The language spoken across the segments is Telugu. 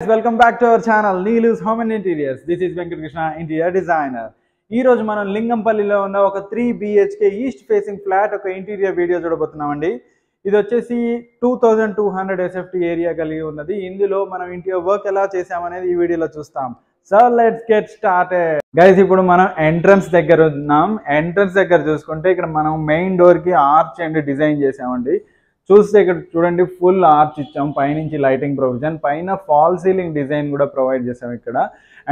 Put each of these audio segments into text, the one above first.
Welcome back to our channel Neelu's Home and Interiors. This is Venkat Krishna, interior designer. ఈ రోజు మనం లింగంపల్లిలో ఉన్న ఒక 3 BHK ఈస్ట్ ఫేసింగ్ ఫ్లాట్ ఒక ఇంటీరియర్ వీడియో చూడబోతున్నామండి. ఇది వచ్చేసి 2200 SFT ఏరియా కలిగి ఉన్నది. ఇందులో మనం ఇంటీరియర్ వర్క్ ఎలా చేసామనేది ఈ వీడియోలో చూస్తాం. So let's get started. Guys, ఇప్పుడు మనం ఎంట్రన్స్ దగ్గర ఉన్నాం. ఎంట్రన్స్ దగ్గర చూసుకుంటే ఇక్కడ మనం మెయిన్ డోర్ కి ఆర్చ్ అండ్ డిజైన్ చేసామండి. చూస్తే ఇక్కడ చూడండి, ఫుల్ ఆర్చ్ ఇచ్చాం, పైనుంచి లైటింగ్ ప్రొవిజన్, పైన ఫాల్ సీలింగ్ డిజైన్ కూడా ప్రొవైడ్ చేసాం ఇక్కడ.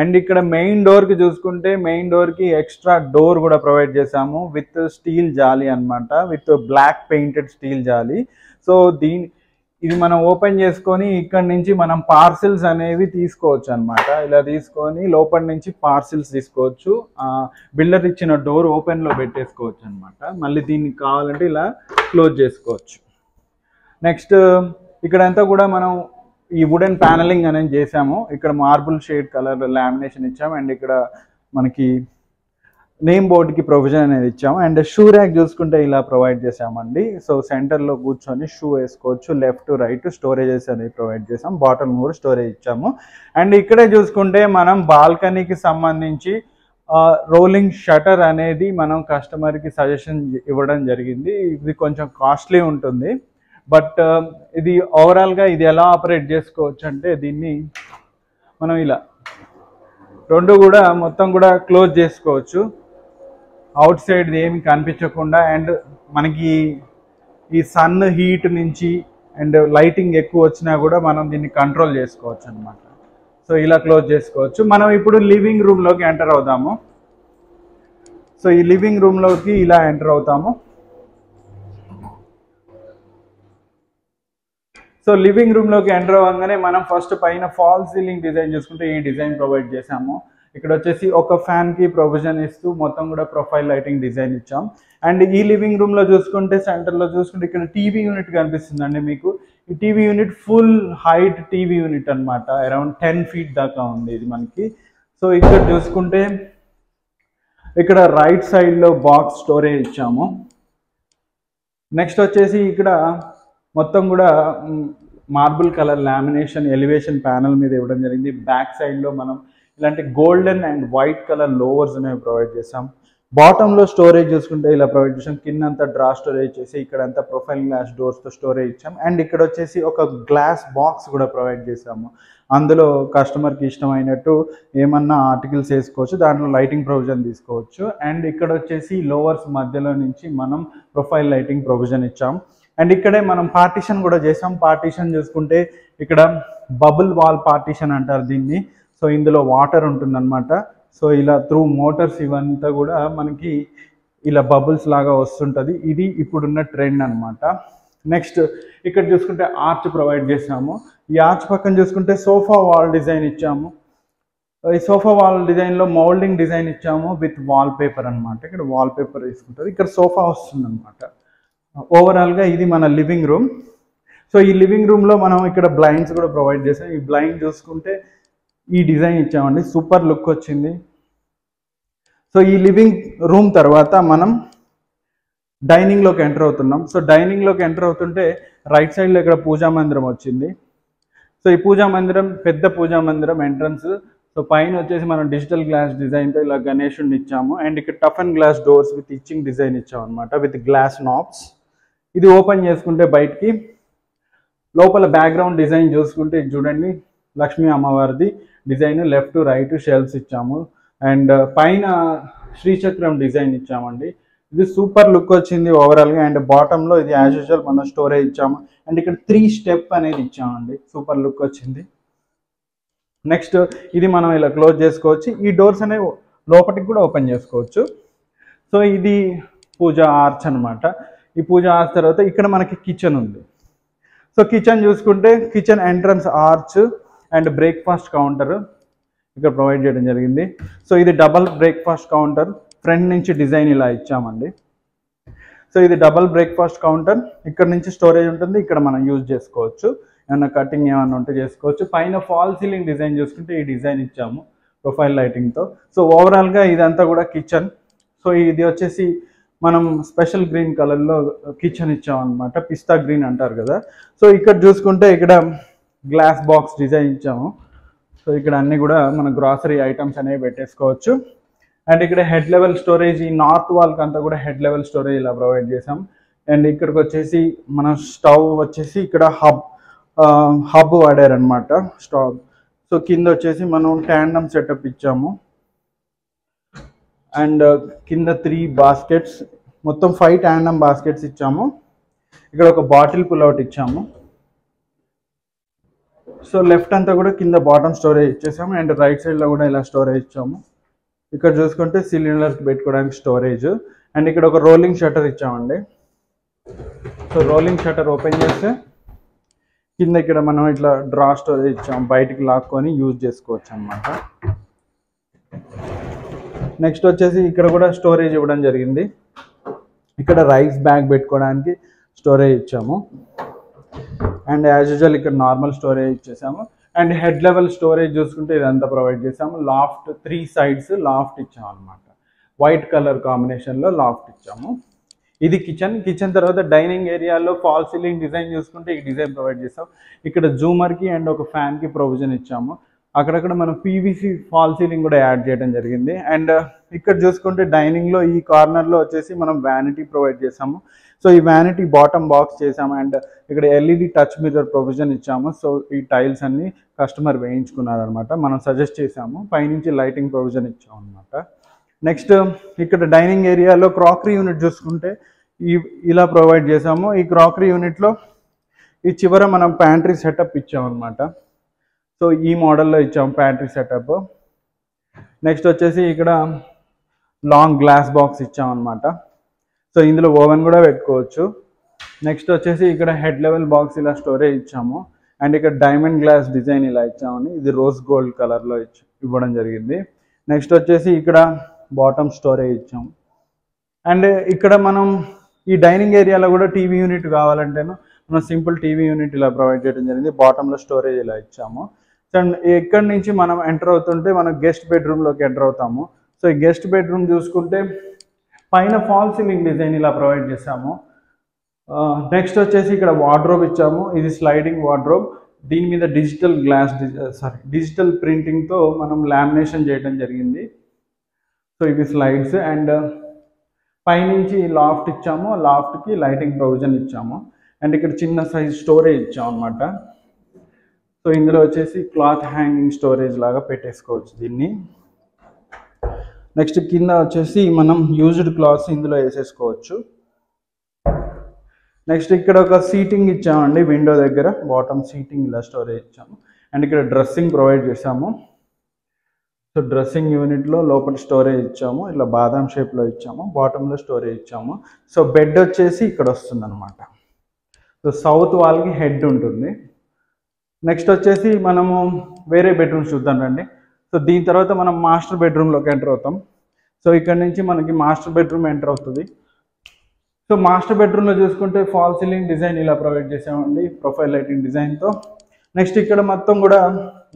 అండ్ ఇక్కడ మెయిన్ డోర్ కి చూసుకుంటే మెయిన్ డోర్ కి ఎక్స్ట్రా డోర్ కూడా ప్రొవైడ్ చేసాము విత్ స్టీల్ జాలి అన్నమాట, విత్ బ్లాక్ పెయింటెడ్ స్టీల్ జాలి. సో ఇది మనం ఓపెన్ చేసుకొని ఇక్కడ నుంచి మనం పార్సిల్స్ అనేవి తీసుకోవచ్చు అన్నమాట. ఇలా తీసుకొని లోపల నుంచి పార్సిల్స్ తీసుకోవచ్చు. బిల్డర్ ఇచ్చిన డోర్ ఓపెన్ లో పెట్టేసుకోవచ్చు అన్నమాట. మళ్ళీ దీనికి కావాలంటే ఇలా క్లోజ్ చేసుకోవచ్చు. నెక్స్ట్ ఇక్కడంతా కూడా మనం ఈ వుడెన్ ప్యానలింగ్ అనేది చేసాము. ఇక్కడ మార్బుల్ షేడ్ కలర్ లామినేషన్ ఇచ్చాము. అండ్ ఇక్కడ మనకి నేమ్ బోర్డ్కి ప్రొవిజన్ అనేది ఇచ్చాము. అండ్ షూ ర్యాక్ చూసుకుంటే ఇలా ప్రొవైడ్ చేసామండి. సో సెంటర్లో కూర్చొని షూ వేసుకోవచ్చు. లెఫ్ట్ రైట్ స్టోరేజెస్ అనేది ప్రొవైడ్ చేసాం. బాటమ్ కూడా స్టోరేజ్ ఇచ్చాము. అండ్ ఇక్కడే చూసుకుంటే మనం బాల్కనీకి సంబంధించి రోలింగ్ షటర్ అనేది మనం కస్టమర్కి సజెషన్ ఇవ్వడం జరిగింది. ఇది కొంచెం కాస్ట్లీ ఉంటుంది, బట్ ఇది ఓవరాల్గా ఇది ఎలా ఆపరేట్ చేసుకోవచ్చు అంటే, దీన్ని మనం ఇలా రెండు కూడా మొత్తం కూడా క్లోజ్ చేసుకోవచ్చు, అవుట్ సైడ్ ఏమి కనిపించకుండా. అండ్ మనకి ఈ సన్ హీట్ నుంచి అండ్ లైటింగ్ ఎక్కువ వచ్చినా కూడా మనం దీన్ని కంట్రోల్ చేసుకోవచ్చు అనమాట. సో ఇలా క్లోజ్ చేసుకోవచ్చు. మనం ఇప్పుడు లివింగ్ రూమ్లోకి ఎంటర్ అవుతాము. సో ఈ లివింగ్ రూమ్లోకి ఇలా ఎంటర్ అవుతాము. సో లివింగ్ రూమ్లోకి ఎంటర్ అవ్వగానే మనం ఫస్ట్ పైన ఫాల్ సీలింగ్ డిజైన్ చూసుకుంటే ఈ డిజైన్ ప్రొవైడ్ చేసాము. ఇక్కడ వచ్చేసి ఒక ఫ్యాన్కి ప్రొవిజన్ ఇస్తూ మొత్తం కూడా ప్రొఫైల్ లైటింగ్ డిజైన్ ఇచ్చాం. అండ్ ఈ లివింగ్ రూమ్లో చూసుకుంటే సెంటర్లో చూసుకుంటే ఇక్కడ టీవీ యూనిట్ కనిపిస్తుందండి మీకు. ఈ TV unit full height TV unit అనమాట, అరౌండ్ 10 feet దాకా ఉంది ఇది మనకి. సో ఇక్కడ చూసుకుంటే ఇక్కడ రైట్ సైడ్లో బాక్స్ స్టోరేజ్ ఇచ్చాము. నెక్స్ట్ వచ్చేసి ఇక్కడ మొత్తం కూడా marble colour lamination elevation panel మీద ఇవ్వడం జరిగింది. బ్యాక్ సైడ్లో మనం ఇలాంటి గోల్డెన్ అండ్ వైట్ కలర్ లోవర్స్ అనేవి ప్రొవైడ్ చేసాం. బాటంలో స్టోరేజ్ చూసుకుంటే ఇలా ప్రొవైడ్ చేసాం. కిందంతా డ్రా స్టోరేజ్ చేసి ఇక్కడంతా ప్రొఫైల్ గ్లాస్ డోర్స్తో స్టోరేజ్ ఇచ్చాం. అండ్ ఇక్కడ వచ్చేసి ఒక గ్లాస్ బాక్స్ కూడా ప్రొవైడ్ చేసాము. అందులో కస్టమర్కి ఇష్టమైనట్టు ఏమన్నా ఆర్టికల్స్ వేసుకోవచ్చు, దాంట్లో లైటింగ్ ప్రొవిజన్ తీసుకోవచ్చు. అండ్ ఇక్కడ వచ్చేసి లోవర్స్ మధ్యలో నుంచి మనం ప్రొఫైల్ లైటింగ్ ప్రొవిజన్ ఇచ్చాం. అండ్ ఇక్కడే మనం పార్టీషన్ కూడా చేసాం. పార్టీషన్ చూసుకుంటే ఇక్కడ బబుల్ వాల్ పార్టీషన్ అంటారు దీన్ని. సో ఇందులో వాటర్ ఉంటుందన్నమాట. సో ఇలా త్రూ మోటార్స్ ఇవంతా కూడా మనకి ఇలా బబుల్స్ లాగా వస్తుంటుంది. ఇది ఇప్పుడున్న ట్రెండ్ అనమాట. నెక్స్ట్ ఇక్కడ చూసుకుంటే ఆర్చ్ ప్రొవైడ్ చేసాము. ఈ ఆర్చ్ పక్కన చూసుకుంటే సోఫా వాల్ డిజైన్ ఇచ్చాము. ఈ సోఫా వాల్ డిజైన్లో మౌల్డింగ్ డిజైన్ ఇచ్చాము విత్ వాల్ పేపర్ అనమాట. ఇక్కడ వాల్ పేపర్ తీసుకుంటుంది, ఇక్కడ సోఫా వస్తుంది అనమాట. ఓవరాల్గా ఇది మన లివింగ్ రూమ్. సో ఈ లివింగ్ రూమ్లో మనం ఇక్కడ బ్లైండ్స్ కూడా ప్రొవైడ్ చేసాం. ఈ బ్లైండ్ చూసుకుంటే ఈ డిజైన్ ఇచ్చామండి, సూపర్ లుక్ వచ్చింది. సో ఈ లివింగ్ రూమ్ తర్వాత మనం డైనింగ్లోకి ఎంటర్ అవుతున్నాం. సో డైనింగ్లోకి ఎంటర్ అవుతుంటే రైట్ సైడ్లో ఇక్కడ పూజా మందిరం వచ్చింది. సో ఈ పూజా మందిరం పెద్ద పూజా మందిరం ఎంట్రన్స్. సో పైన వచ్చేసి మనం డిజిటల్ గ్లాస్ డిజైన్తో ఇలా గణేషుడిని ఇచ్చాము. అండ్ ఇక్కడ tough and glass doors with itching design ఇచ్చాం అనమాట, విత్ గ్లాస్ నాబ్స్. ఇది ఓపెన్ చేసుకుంటే బయటికి లోపల బ్యాక్గ్రౌండ్ డిజైన్ చూసుకుంటే చూడండి, లక్ష్మీ అమ్మవారిది డిజైన్, లెఫ్ట్ రైట్ షెల్ఫ్స్ ఇచ్చాము. అండ్ పైన శ్రీచక్రం డిజైన్ ఇచ్చామండి. ఇది సూపర్ లుక్ వచ్చింది ఓవరాల్గా. అండ్ బాటంలో ఇది యాజ్ యూజువల్ మనం స్టోరేజ్ ఇచ్చాము. అండ్ ఇక్కడ 3 స్టెప్ అనేది ఇచ్చామండి, సూపర్ లుక్ వచ్చింది. నెక్స్ట్ ఇది మనం ఇలా క్లోజ్ చేసుకోవచ్చు. ఈ డోర్స్ అనేవి లోపలికి కూడా ఓపెన్ చేసుకోవచ్చు. సో ఇది పూజ ఆర్చ్ అనమాట. ఈ పూజ ఆర్చ్ తర్వాత ఇక్కడ మనకి కిచెన్ ఉంది. సో కిచెన్ చూసుకుంటే kitchen entrance arch and breakfast counter ఇక్కడ ప్రొవైడ్ చేయడం జరిగింది. సో ఇది డబల్ బ్రేక్ఫాస్ట్ కౌంటర్, ఫ్రంట్ నుంచి డిజైన్ ఇలా ఇచ్చామండి. సో ఇది డబల్ బ్రేక్ఫాస్ట్ కౌంటర్. ఇక్కడ నుంచి స్టోరేజ్ ఉంటుంది, ఇక్కడ మనం యూజ్ చేసుకోవచ్చు, ఏమన్నా కటింగ్ ఏమన్నా ఉంటే చేసుకోవచ్చు. పైన ఫాల్ సీలింగ్ డిజైన్ చూసుకుంటే ఈ డిజైన్ ఇచ్చాము ప్రొఫైల్ లైటింగ్తో. సో ఓవరాల్గా ఇదంతా కూడా కిచెన్. సో ఇది వచ్చేసి మనం స్పెషల్ గ్రీన్ కలర్లో కిచెన్ ఇచ్చామన్నమాట, పిస్తా గ్రీన్ అంటారు కదా. సో ఇక్కడ చూసుకుంటే ఇక్కడ గ్లాస్ బాక్స్ డిజైన్ ఇచ్చాము. సో ఇక్కడ అన్ని కూడా మన గ్రాసరీ ఐటమ్స్ అనేవి పెట్టేసుకోవచ్చు. అండ్ ఇక్కడ హెడ్ లెవెల్ స్టోరేజ్, ఈ నార్త్ వాల్కి అంతా కూడా హెడ్ లెవెల్ స్టోరేజ్ ఇలా ప్రొవైడ్ చేసాం. అండ్ ఇక్కడికి వచ్చేసి మన స్టవ్ వచ్చేసి ఇక్కడ హబ్ వాడారనమాట స్టవ్. సో కింద వచ్చేసి మనం ట్యాండమ్ సెటప్ ఇచ్చాము. అండ్ కింద 3 బాస్కెట్స్, మొత్తం 5 ట్యాండమ్ బాస్కెట్స్ ఇచ్చాము. ఇక్కడ ఒక బాటిల్ పుల్అవుట్ ఇచ్చాము. సో లెఫ్ట్ అంతా కూడా కింద బాటమ్ స్టోరేజ్ ఇచ్చేసాము. అండ్ రైట్ సైడ్లో కూడా ఇలా స్టోరేజ్ ఇచ్చాము. ఇక్కడ చూసుకుంటే సిలిండర్స్ పెట్టుకోవడానికి స్టోరేజ్. అండ్ ఇక్కడ ఒక రోలింగ్ షట్టర్ ఇచ్చామండి. సో రోలింగ్ షట్టర్ ఓపెన్ చేస్తే కింద ఇక్కడ మనం ఇట్లా డ్రా స్టోరేజ్ ఇచ్చాము, బయటికి లాక్కొని యూజ్ చేసుకోవచ్చు అనమాట. నెక్స్ట్ వచ్చేసి ఇక్కడ కూడా స్టోరేజ్ ఇవ్వడం జరిగింది. ఇక్కడ రైస్ బ్యాగ్ పెట్టుకోవడానికి స్టోరేజ్ ఇచ్చాము. అండ్ యాజ్ యూజువల్ ఇక్కడ నార్మల్ స్టోరేజ్ ఇచ్చేసాము. అండ్ హెడ్ లెవెల్ స్టోరేజ్ చూసుకుంటే ఇదంతా ప్రొవైడ్ చేసాము. లాఫ్ట్ 3 sides లాఫ్ట్ ఇచ్చాము అనమాట. వైట్ కలర్ కాంబినేషన్లో లాఫ్ట్ ఇచ్చాము. ఇది కిచెన్ తర్వాత డైనింగ్ ఏరియాలో ఫాల్ సీలింగ్ డిజైన్ చూసుకుంటే ఈ డిజైన్ ప్రొవైడ్ చేసాం. ఇక్కడ జూమర్కి అండ్ ఒక ఫ్యాన్కి ప్రొవిజన్ ఇచ్చాము. అక్కడక్కడ మనం పీవీసీ ఫాల్ సీలింగ్ కూడా యాడ్ చేయడం జరిగింది. అండ్ ఇక్కడ చూసుకుంటే డైనింగ్లో ఈ కార్నర్లో వచ్చేసి మనం వ్యానిటీ ప్రొవైడ్ చేసాము. సో ఈ వ్యానిటీ బాటమ్ బాక్స్ చేసాము. అండ్ ఇక్కడ ఎల్ఈడి టచ్ మిర్రర్ ప్రొవిజన్ ఇచ్చాము. సో ఈ టైల్స్ అన్ని కస్టమర్ వేయించుకున్నారనమాట, మనం సజెస్ట్ చేసాము. పైనుంచి లైటింగ్ ప్రొవిజన్ ఇచ్చాము అనమాట. నెక్స్ట్ ఇక్కడ డైనింగ్ ఏరియాలో క్రాకరీ యూనిట్ చూసుకుంటే ఇలా ప్రొవైడ్ చేసాము. ఈ క్రాకరీ యూనిట్లో ఈ చివర మనం ప్యాంట్రీ సెటప్ ఇచ్చామన్నమాట. సో ఈ మోడల్లో ఇచ్చాము ప్యాంట్రీ సెటప్. నెక్స్ట్ వచ్చేసి ఇక్కడ లాంగ్ గ్లాస్ బాక్స్ ఇచ్చామన్నమాట. సో ఇందులో ఓవెన్ కూడా పెట్టుకోవచ్చు. నెక్స్ట్ వచ్చేసి ఇక్కడ హెడ్ లెవెల్ బాక్స్ ఇలా స్టోరేజ్ ఇచ్చాము. అండ్ ఇక్కడ డైమండ్ గ్లాస్ డిజైన్ ఇలా ఇచ్చామని, ఇది రోజ్ గోల్డ్ కలర్లో ఇవ్వడం జరిగింది. నెక్స్ట్ వచ్చేసి ఇక్కడ బాటమ్ స్టోరేజ్ ఇచ్చాము. అండ్ ఇక్కడ మనం ఈ డైనింగ్ ఏరియాలో కూడా టీవీ యూనిట్ కావాలంటేను మనం సింపుల్ టీవీ యూనిట్ ఇలా ప్రొవైడ్ చేయడం జరిగింది. బాటంలో స్టోరేజ్ ఇలా ఇచ్చాము. అండ్ ఇక్కడి నుంచి మనం ఎంటర్ అవుతుంటే మనం గెస్ట్ బెడ్రూమ్లోకి ఎంటర్ అవుతాము. సో ఈ గెస్ట్ బెడ్రూమ్ చూసుకుంటే పైన ఫాల్ సీలింగ్ డిజైన్ ఇలా ప్రొవైడ్ చేసాము. నెక్స్ట్ వచ్చేసి ఇక్కడ వార్డ్రోబ్ ఇచ్చాము. ఇది స్లైడింగ్ వార్డ్రోబ్. దీని మీద డిజిటల్ ప్రింటింగ్తో మనం లామినేషన్ చేయడం జరిగింది. సో ఇవి స్లైడ్స్. అండ్ పైనుంచి లాఫ్ట్ ఇచ్చాము, లాఫ్ట్కి లైటింగ్ ప్రొవిజన్ ఇచ్చాము. అండ్ ఇక్కడ చిన్న సైజ్ స్టోరేజ్ ఇచ్చాము అనమాట. సో ఇందులో వచ్చేసి క్లాత్ హ్యాంగింగ్ స్టోరేజ్ లాగా పెట్టేసుకోవచ్చు దీన్ని. నెక్స్ట్ కింద వచ్చేసి మనం యూజ్డ్ క్లాత్స్ ఇందులో వేసేసుకోవచ్చు. నెక్స్ట్ ఇక్కడ ఒక సీటింగ్ ఇచ్చామండి విండో దగ్గర, బాటమ్ సీటింగ్ ఇలా స్టోరేజ్ ఇచ్చాము. అండ్ ఇక్కడ డ్రెస్సింగ్ ప్రొవైడ్ చేసాము. సో డ్రెస్సింగ్ యూనిట్లో లోపల స్టోరేజ్ ఇచ్చాము, ఇలా బాదాం షేప్లో ఇచ్చాము, బాటంలో స్టోరేజ్ ఇచ్చాము. సో బెడ్ వచ్చేసి ఇక్కడ వస్తుంది అనమాట. సో సౌత్ వాల్కి హెడ్ ఉంటుంది. నెక్స్ట్ వచ్చేసి మనము వేరే బెడ్రూమ్స్ చూద్దాం రండి. సో దీని తర్వాత మనం మాస్టర్ బెడ్రూమ్లోకి ఎంటర్ అవుతాం. సో ఇక్కడ నుంచి మనకి మాస్టర్ బెడ్రూమ్ ఎంటర్ అవుతుంది. సో మాస్టర్ బెడ్రూమ్లో చూసుకుంటే ఫాల్ సీలింగ్ డిజైన్ ఇలా ప్రొవైడ్ చేసామండి, ప్రొఫైల్ లైటింగ్ డిజైన్తో. నెక్స్ట్ ఇక్కడ మొత్తం కూడా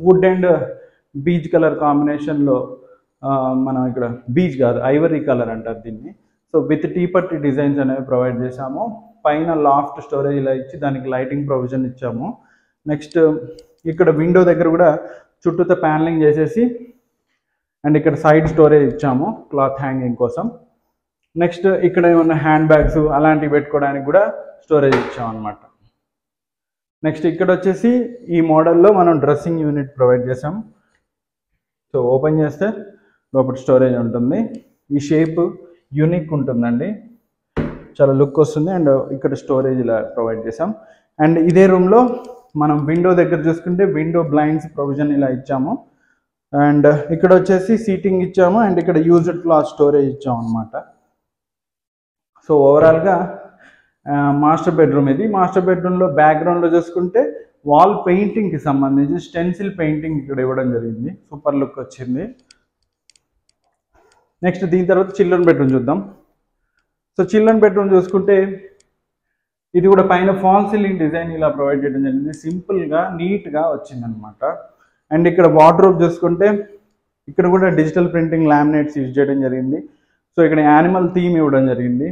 వుడ్ అండ్ బీచ్ కలర్ కాంబినేషన్లో, మనం ఇక్కడ బీచ్ కాదు ఐవరీ కలర్ అంటారు దీన్ని. సో విత్ టీపట్టి డిజైన్స్ అనేవి ప్రొవైడ్ చేసాము. పైన లాఫ్ట్ స్టోరేజ్ ఇలా ఇచ్చి దానికి లైటింగ్ ప్రొవిజన్ ఇచ్చాము. నెక్స్ట్ ఇక్కడ విండో దగ్గర కూడా చుట్టూతో ప్యానలింగ్ చేసేసి అండ్ ఇక్కడ సైడ్ స్టోరేజ్ ఇచ్చాము క్లాత్ హ్యాంగింగ్ కోసం. నెక్స్ట్ ఇక్కడ ఏమన్నా హ్యాండ్ బ్యాగ్స్ అలాంటివి పెట్టుకోవడానికి కూడా స్టోరేజ్ ఇచ్చాం అనమాట. నెక్స్ట్ ఇక్కడ వచ్చేసి ఈ మోడల్లో మనం డ్రెస్సింగ్ యూనిట్ ప్రొవైడ్ చేసాం. సో ఓపెన్ చేస్తే లోపల స్టోరేజ్ ఉంటుంది. ఈ షేప్ యూనిక్ ఉంటుందండి, చాలా లుక్ వస్తుంది. అండ్ ఇక్కడ స్టోరేజ్ ఇలా ప్రొవైడ్ చేసాం. అండ్ ఇదే రూమ్లో మనం విండో దగ్గర చూసుకుంటే విండో బ్లైండ్స్ ప్రొవిజన్ ఇలా ఇచ్చాము. అండ్ ఇక్కడ వచ్చేసి సీటింగ్ ఇచ్చాము. అండ్ ఇక్కడ యూజ్డ్ క్లాత్ స్టోరేజ్ ఇచ్చాము అనమాట. సో ఓవరాల్గా మాస్టర్ బెడ్రూమ్ ఇది. మాస్టర్ బెడ్రూమ్లో బ్యాక్గ్రౌండ్లో చూసుకుంటే వాల్ పెయింటింగ్కి సంబంధించి స్టెన్సిల్ పెయింటింగ్ ఇక్కడ ఇవ్వడం జరిగింది, సూపర్ లుక్ వచ్చింది. నెక్స్ట్ దీని తర్వాత చిల్డ్రన్ బెడ్రూమ్ చూద్దాం. సో చిల్డ్రన్ బెడ్రూమ్ చూసుకుంటే ఇది కూడా పైన ఫాల్ సీలింగ్ డిజైన్ ఇలా ప్రొవైడ్ చేయడం జరిగింది, సింపుల్గా నీట్గా వచ్చిందనమాట. అండ్ ఇక్కడ వార్డ్రోబ్ చూసుకుంటే ఇక్కడ కూడా డిజిటల్ ప్రింటింగ్ లామినేట్స్ యూజ్ చేయడం జరిగింది. సో ఇక్కడ యానిమల్ థీమ్ ఇవ్వడం జరిగింది.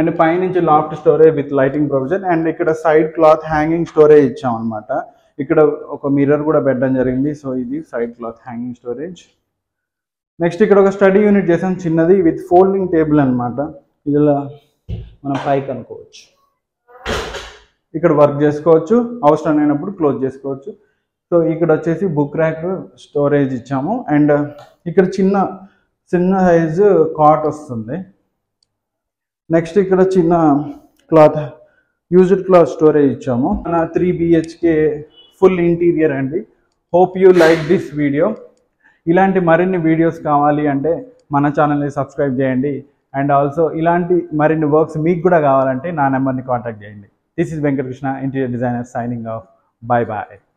అండ్ పైనుంచి laughed storage with lighting provision. And ఇక్కడ సైడ్ క్లాత్ హ్యాంగింగ్ స్టోరేజ్ ఇచ్చాం అనమాట. ఇక్కడ ఒక మిర్రర్ కూడా పెట్టడం జరిగింది. సో ఇది side cloth hanging storage. Next ఇక్కడ ఒక స్టడీ యూనిట్ చేసాం చిన్నది విత్ ఫోల్డింగ్ టేబుల్ అనమాట. ఇలా మనం పైకి అనుకోవచ్చు, ఇక్కడ వర్క్ చేసుకోవచ్చు, అవసరం లేనప్పుడు క్లోజ్ చేసుకోవచ్చు. సో ఇక్కడ వచ్చేసి బుక్ ర్యాక్ స్టోరేజ్ ఇచ్చాము. అండ్ ఇక్కడ చిన్న సైజు కాట్ వస్తుంది. నెక్స్ట్ ఇక్కడ చిన్న క్లాత్ యూజ్డ్ క్లాత్ స్టోరేజ్ ఇచ్చాము. మన 3 BHK ఫుల్ ఇంటీరియర్ అండి. Hope you like this video. ఇలాంటి మరిన్ని వీడియోస్ కావాలి అంటే మన ఛానల్ని సబ్స్క్రైబ్ చేయండి. అండ్ ఆల్సో ఇలాంటి మరిన్ని వర్క్స్ మీకు కూడా కావాలంటే నా నెంబర్ని కాంటాక్ట్ చేయండి. This is Venkatakrishna, interior designer, signing off. Bye bye.